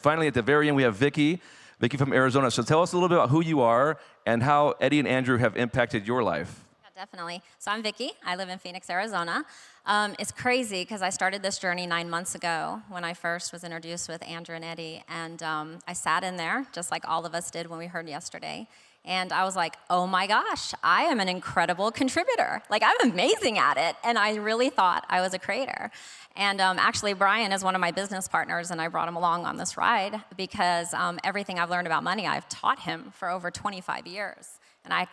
Finally, at the very end, we have Vicky from Arizona. So tell us a little bit about who you are and how Eddie and Andrew have impacted your life. Yeah, definitely. So I'm Vicky. I live in Phoenix, Arizona. It's crazy because I started this journey 9 months ago when I first was introduced with Andrew and Eddie. And I sat in there, just like all of us did when we heard yesterday. And I was like, oh my gosh, I am an incredible contributor. Like, I'm amazing at it. And I really thought I was a creator. And actually, Brian is one of my business partners, and I brought him along on this ride because everything I've learned about money, I've taught him for over 25 years. And I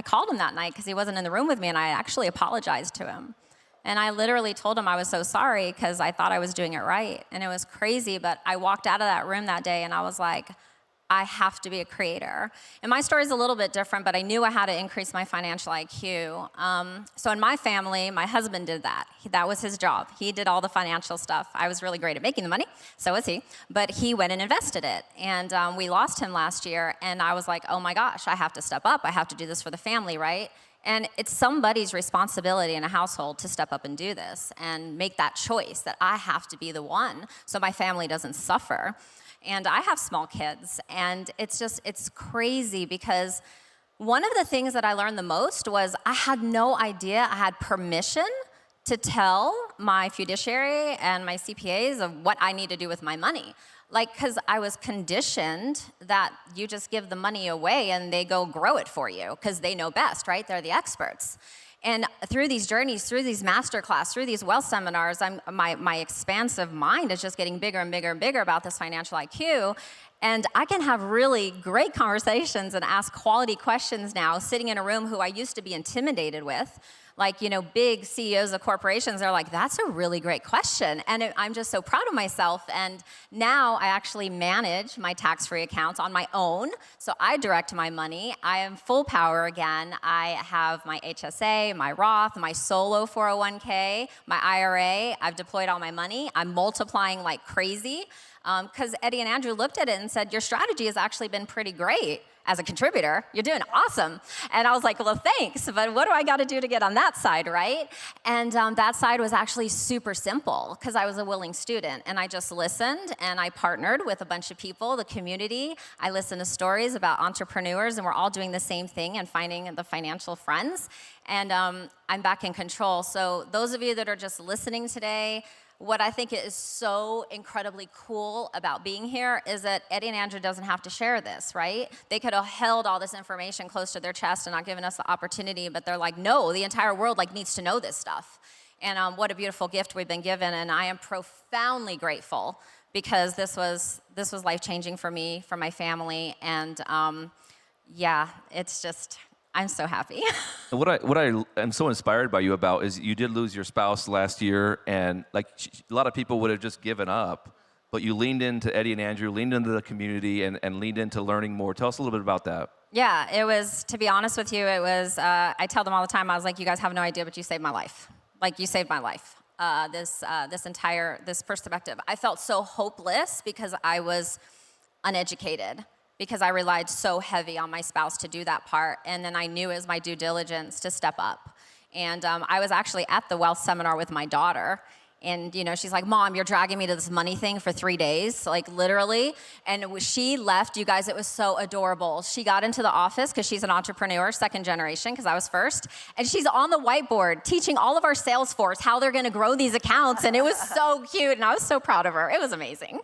called him that night because he wasn't in the room with me, and I actually apologized to him. And I literally told him I was so sorry because I thought I was doing it right. And it was crazy, but I walked out of that room that day, and I was like, I have to be a creator. And my story is a little bit different, but I knew I had to increase my financial IQ. So in my family, my husband did that. That was his job. He did all the financial stuff. I was really great at making the money, so was he. But he went and invested it. And we lost him last year, and I was like, oh my gosh, I have to step up. I have to do this for the family, right? And it's somebody's responsibility in a household to step up and do this and make that choice that I have to be the one so my family doesn't suffer. And I have small kids, and it's crazy because one of the things that I learned the most was I had no idea I had permission to tell my fiduciary and my CPAs of what I need to do with my money. Like, because I was conditioned that you just give the money away and they go grow it for you because they know best, right? They're the experts. And through these journeys, through these masterclass, through these wealth seminars, my expansive mind is just getting bigger and bigger and bigger about this financial IQ. And I can have really great conversations and ask quality questions now, sitting in a room who I used to be intimidated with. Like, you know, big CEOs of corporations are like, that's a really great question. And I'm just so proud of myself. And now I actually manage my tax-free accounts on my own. So I direct my money. I am full power again. I have my HSA, my Roth, my solo 401k, my IRA. I've deployed all my money. I'm multiplying like crazy. Because Eddie and Andrew looked at it and said, your strategy has actually been pretty great. As a contributor, you're doing awesome. And I was like, well, thanks, but what do I got to do to get on that side, right? And that side was actually super simple because I was a willing student. And I just listened, and I partnered with a bunch of people, the community. I listened to stories about entrepreneurs, and we're all doing the same thing and finding the financial friends. And I'm back in control. So those of you that are just listening today, what I think is so incredibly cool about being here is that Eddie and Andrew doesn't have to share this, right? They could have held all this information close to their chest and not given us the opportunity, but they're like, no, the entire world needs to know this stuff. And what a beautiful gift we've been given, and I am profoundly grateful because this was life-changing for me, for my family, and yeah, it's just, I'm so happy. What I am so inspired by you about is you did lose your spouse last year, and like a lot of people would have just given up, but you leaned into Eddie and Andrew, leaned into the community, and leaned into learning more. Tell us a little bit about that. Yeah, it was, to be honest with you, it was, I tell them all the time, I was like, you guys have no idea, but you saved my life. Like, you saved my life. This perspective. I felt so hopeless because I was uneducated, because I relied so heavy on my spouse to do that part. And then I knew it was my due diligence to step up. And I was actually at the wealth seminar with my daughter. And, you know, she's like, Mom, you're dragging me to this money thing for 3 days, like literally. And she left, you guys, it was so adorable. She got into the office because she's an entrepreneur, second generation, because I was first. And she's on the whiteboard teaching all of our sales force how they're going to grow these accounts. And it was so cute. And I was so proud of her. It was amazing.